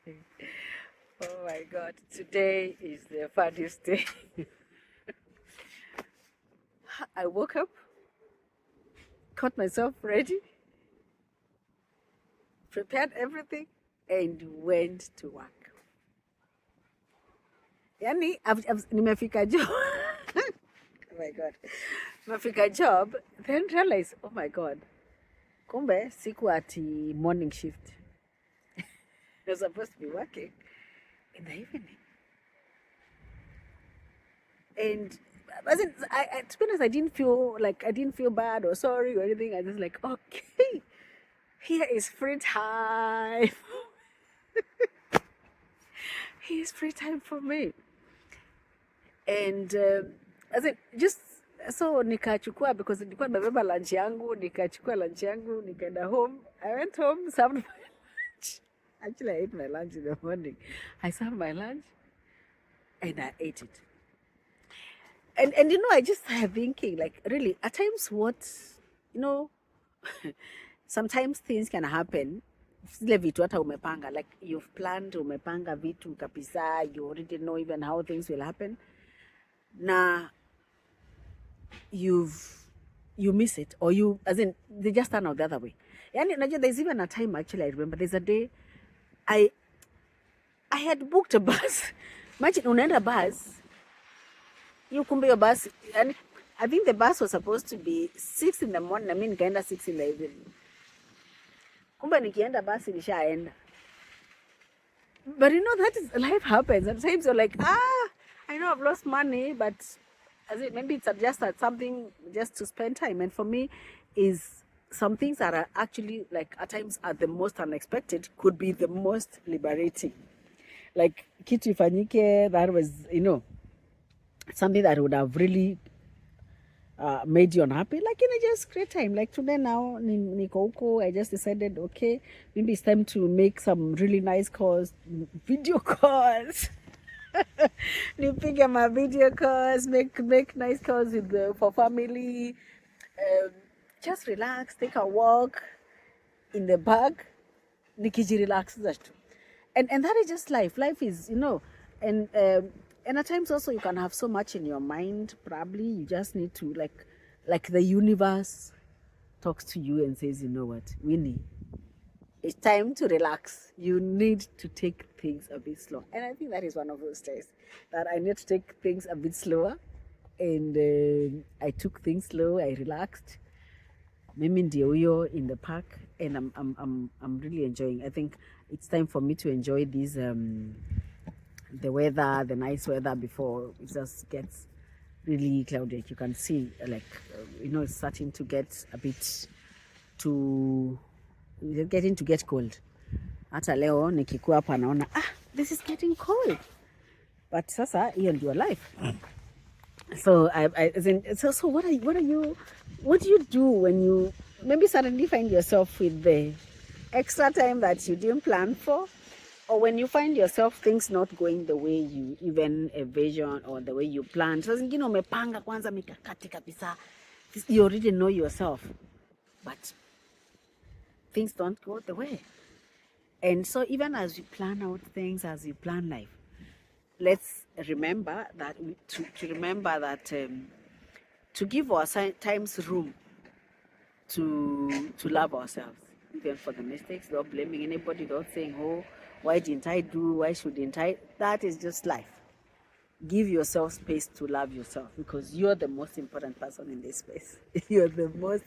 Oh my God, today is the funniest day. I woke up, got myself ready, prepared everything, and went to work. Yani, nimefika job. Oh my God. Nimefika job, then realize, oh my God, kumbe siku ati morning shift. I was supposed to be working in the evening. And to be honest, I didn't feel bad or sorry or anything. I just like, okay, here is free time. Here's free time for me. And just so nikachukua, because nilikuwa nimebeba lunch yangu, nikachukua lunch yangu, nikaenda home. I went home, served my lunch. Actually, I ate my lunch in the morning. I served my lunch and I ate it. And I just started thinking, like, really, at times sometimes things can happen. Zile vitu hata umepanga, like you've planned, umepanga vitu kabisa, you already know even how things will happen. Na you miss it, or they just turn out the other way. Yani, there's even a time, actually, I remember there's a day I had booked a bus. Imagine unaenda bus, you kumbe your bus, and I think the bus was supposed to be 6 in the morning. I mean, nikaenda 6 in the evening. Kumbe nikienda basi nishaenda. But that is life happens. Sometimes you're like, I know I've lost money, but maybe it's just something just to spend time. And for me, is some things that are actually, like, at times are the most unexpected could be the most liberating. Like kitu ifanyike that was, something that would have really made you unhappy. Like, just create time. Like today now, niko huko, I just decided, okay, maybe it's time to make some really nice calls, video calls. Nipige my video calls, make nice calls for family. Just relax, take a walk in the park. Nikiji relax that too. And that is just life. Life is, and at times also you can have so much in your mind. Probably you just need to, like the universe talks to you and says, you know what, Winnie, it's time to relax. You need to take things a bit slow. And I think that is one of those days that I need to take things a bit slower. And I took things slow. I relaxed. Mimi ndio huyo in the park, and I'm really enjoying. I think it's time for me to enjoy this the weather, the nice weather, before it just gets really cloudy. You can see, like, it's starting to get a bit getting to get cold. Hata leo nikikuwa hapa naona this is getting cold, but sasa hiyo ndio life. So so what do you do when you maybe suddenly find yourself with the extra time that you didn't plan for, or when you find yourself things not going the way you even envision or the way you planned? So zingine umepanga kwanza mikakati kabisa, you already know yourself, but things don't go the way. And so even as you plan out things, as you plan life, let's remember that to give our times room to love ourselves, even for the mistakes, not blaming anybody, not saying, oh, why didn't I do, why shouldn't I? That is just life. Give yourself space to love yourself, because you're the most important person in this space. You're the most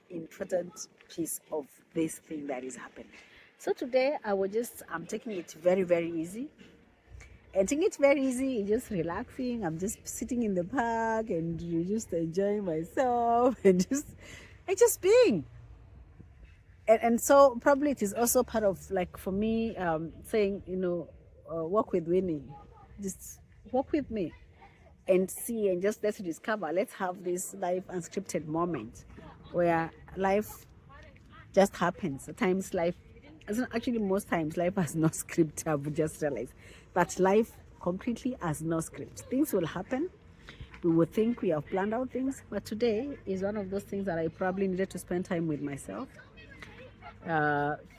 important piece of this thing that is happening. So today I'm taking it very, very easy. And taking it very easy, just relaxing. I'm just sitting in the park and just enjoying myself and just being. And so probably it is also part of, like, for me, saying, walk with Winnie. Just walk with me and see, and just let's discover. Let's have this life unscripted moment where life just happens. At times most times life has no script. I've just realized that life completely has no script. Things will happen. We will think we have planned out things, but today is one of those things that I probably needed to spend time with myself,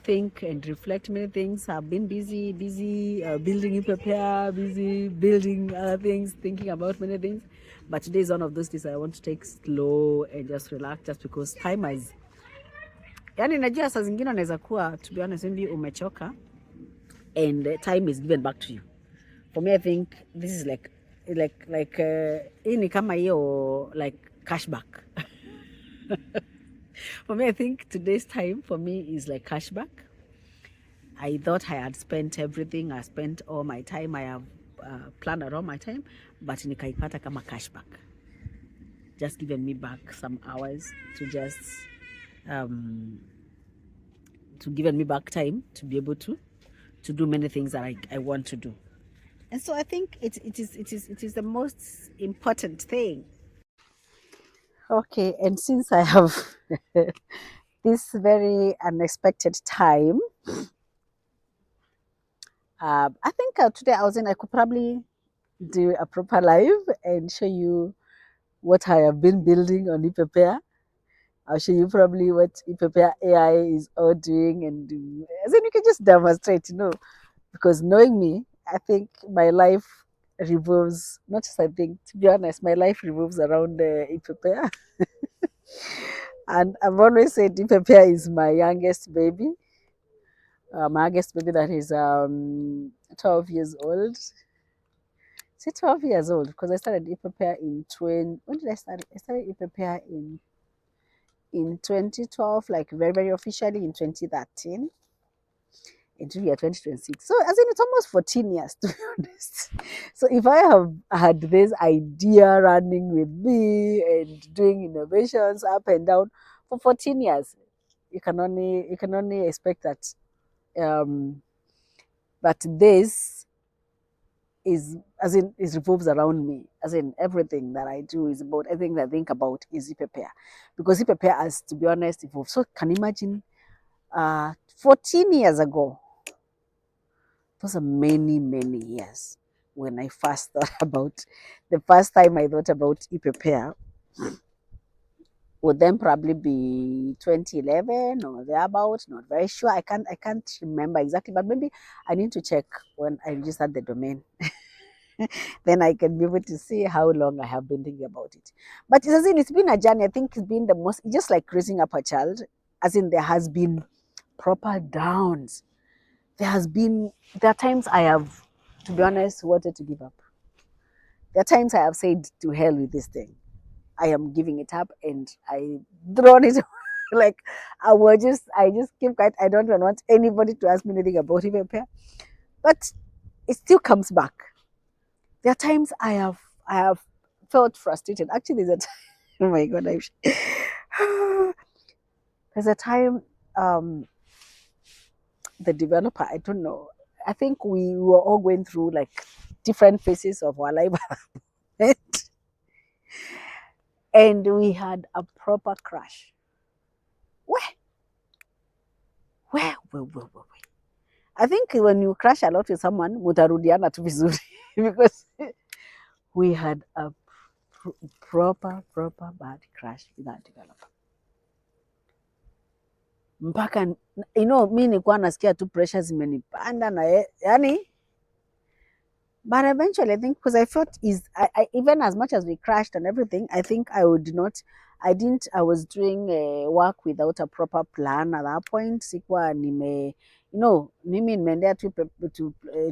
think and reflect many things. I've been busy building prepare, busy building other things, thinking about many things. But today is one of those days I want to take slow and just relax, just because time has, yani najua saa zingine unaweza kuwa, to be honest, maybe umechoka and time is given back to you. For me, I think this is like hii ni kama hiyo like cashback. For me, I think today's time for me is like cashback. I thought I had spent everything. I spent all my time. I have planned around my time, but nikaipata kama cashback. Just giving me back some hours to just to giving me back time to be able to do many things that I want to do. And so I think it is the most important thing. Okay, and since I have this very unexpected time, I think today I could probably do a proper live and show you what I have been building on ePrepare. I'll show you probably what ePrepare AI is all doing, and then you can just demonstrate, because knowing me, I think my life revolves, not just I think, to be honest, my life revolves around ePrepare. And I've always said ePrepare is my youngest baby. My youngest baby that is 12 years old. Say 12 years old because I started ePrepare in 20. When did I start? I started ePrepare in 2012, like very, very officially in 2013 into year 2026. So as in it's almost 14 years to be honest. So if I have had this idea running with me and doing innovations up and down for 14 years, you can only expect that that this is, as in, it revolves around me. As in, everything that I do is about, everything that I think about is ePrepare. Because ePrepare has, to be honest, evolved. So can you imagine 14 years ago, those are many, many years when I first thought about, the first time I thought about ePrepare would then probably be 2011 or thereabout, not very sure. I can't remember exactly, but maybe I need to check when I registered the domain. Then I can be able to see how long I have been thinking about it. But it's been a journey. I think it's been the most, just like raising up a child, as in there has been proper downs. There are times I have, to be honest, wanted to give up. There are times I have said, to hell with this thing. I am giving it up, and I thrown it like I just keep quiet. I don't even want anybody to ask me anything about it. But it still comes back. There are times I have felt frustrated. Actually, there's a time, oh my god, there's a time the developer, I don't know. I think we were all going through like different phases of our life. And we had a proper crash. Where? I think when you crash a lot with someone, mutarudiana tu vizuri because we had a proper bad crash with that developer. Mpaka mi nilikuwa nasikia tu pressure zimenipanda na yani, but eventually I think, because I thought I even as much as we crashed and everything, I think I was doing work without a proper plan at that point. Sikuwa mimi nimeendea tu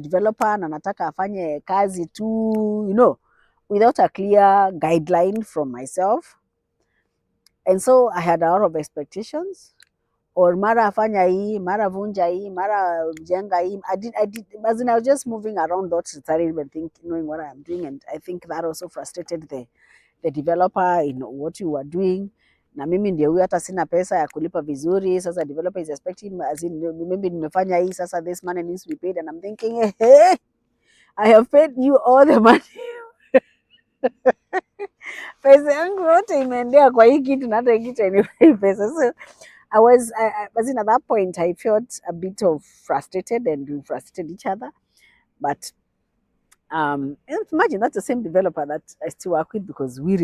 developer na nataka afanye kazi tu, without a clear guideline from myself. And so I had a lot of expectations, or mara afanya hii, mara vunja hii, mara jenga hii. As in, I was just moving around, not starting even knowing what I'm doing. And I think that also frustrated the developer in what you were doing. Na mimi ndio huyu, hata sina pesa ya kulipa vizuri. Sasa developer is expecting, as in, maybe nimefanya hii, sasa this money needs to be paid. And I'm thinking, hey, I have paid you all the money. Pesa yangu yote imeendea kwa hii kitu na hata hii kitu hainipei pesa. So I was in, at that point, I felt a bit of frustrated, and we frustrated each other. But imagine that's the same developer that I still work with, because we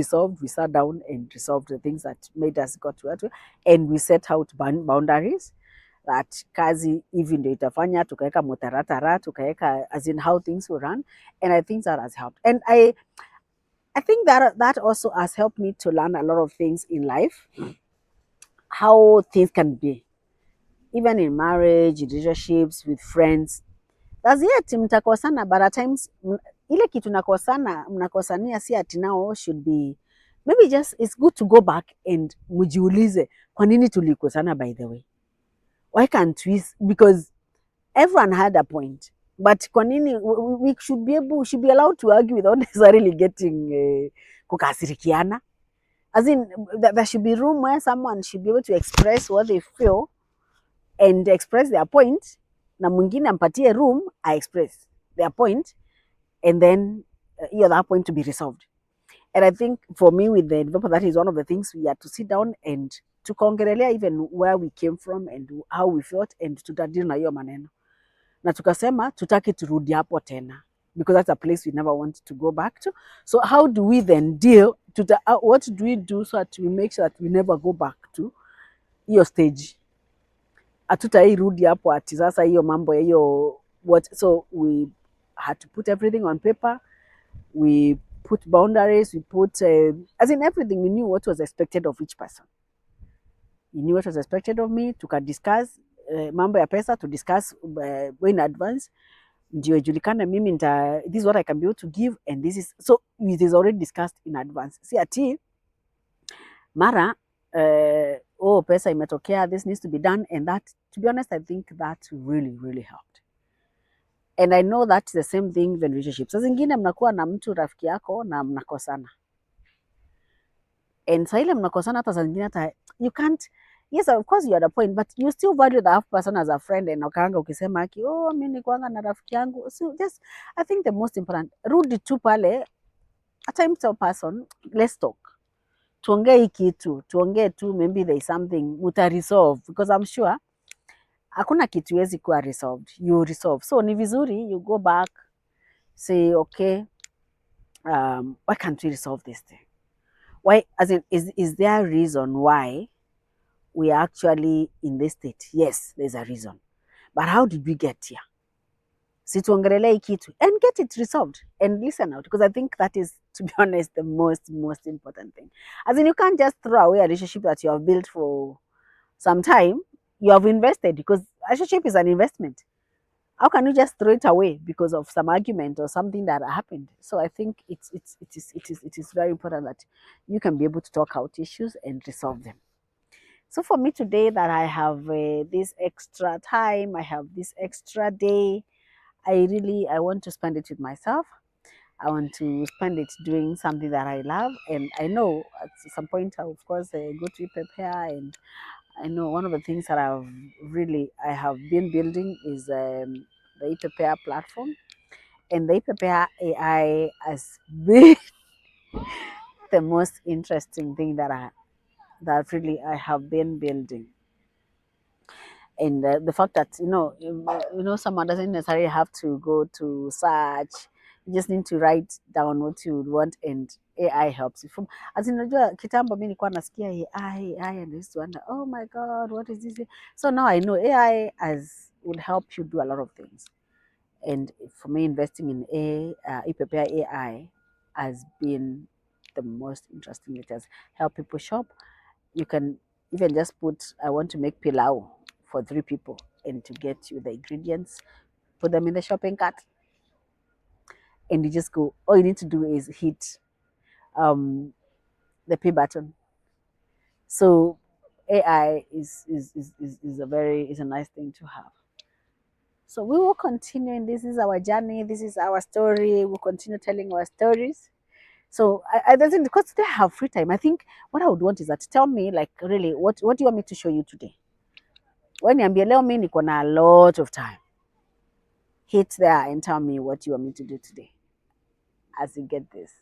sat down and resolved the things that made us got to that way, and we set out boundaries. that kazi hivi ndio itafanya, tukaweka mutaratara, tukaweka as in how things will run, and I think that has helped. And I think that also has helped me to learn a lot of things in life, how things can be, even in marriage, in relationships, with friends. That's yet mtakosana, but at times ile kitu mnakosania si ati now should be, maybe just it's good to go back and mujiulize kwa nini tulikosana, by the way. Why can't we, because everyone had a point, but kwa nini we should be allowed to argue without necessarily getting kukasirikiana. As in, there should be room where someone should be able to express what they feel and express their point, na mwingine ampatie room I express their point, and then that point to be resolved. And I think for me with the developer, that is one of the things we had to sit down and tukaongelelea even where we came from and how we felt, and tutadili na hiyo maneno, na tukasema tutaki turudi hapo tena, because that's a place we never want to go back to. So how do we then deal what do we do so that we make sure that we never go back to hiyo stage, hatutairudi hapo ati sasa hiyo mambo hiyo what. So we had to put everything on paper, we put boundaries, we put as in everything, we knew what was expected of each person. You knew what was expected of me, tukadiscuss mambo ya pesa, to discuss way in advance, ndio ijulikane mimi this is what I can be able to give, and this is, so it is already discussed in advance. Si ati mara pesa imetokea, this needs to be done, and that, to be honest, I think that really helped. And I know that's the same thing in relationships. Saa zingine mnakuwa na mtu rafiki yako na mnakosana, and saa ile mnakosana, hata saa zingine hata you can't, yes of course you are the point, but you still value the half person as a friend, and ukaanga ukisema aki mimi nikuanga na rafiki yangu. So just, I think the most important, rudi tu pale, a time to person, let's talk, tuongee hii kitu, tuongee tu, maybe there is something muta resolve, because I'm sure hakuna kitu wezi kuwa resolved, you resolve. So ni vizuri you go back, say okay, why can't we resolve this thing? Why, as in, is there a reason why we are actually in this state? Yes, there's a reason, but how did we get here? Situongelele kitu and get it resolved and listen out, because I think that is, to be honest, the most important thing. As in, you can't just throw away a relationship that you have built for some time, you have invested, because a relationship is an investment. How can you just throw it away because of some argument or something that happened? So I think it is very important that you can be able to talk out issues and resolve them. So for me today, that I have this extra time, I have this extra day, I want to spend it with myself. I want to spend it doing something that I love, and I know at some point I, of course, go to prepare, and I know one of the things that I have been building is the ePrepare platform, and the ePrepare AI has been the most interesting thing that really I have been building. And the fact that someone doesn't necessarily have to go to search, you just need to write down what you want, and AI helps you. From, as in, unajua kitambo mimi nilikuwa nasikia AI and I used to wonder, oh my god, what is this? So now I know AI would help you do a lot of things. And for me, investing in ePrepare AI has been the most interesting. It has helped people shop. You can even just put, I want to make pilau for 3 people, and to get you the ingredients, put them in the shopping cart, and you just go. All you need to do is hit the pay button. So AI is a nice thing to have. So we will continue, and this is our journey. This is our story. We'll continue telling our stories. So I think, because today I have free time, I think what I would want is that, tell me, like, really, what do you want me to show you today? When niambie leo mimi niko na a lot of time, hit there and tell me what you want me to do today as you get this.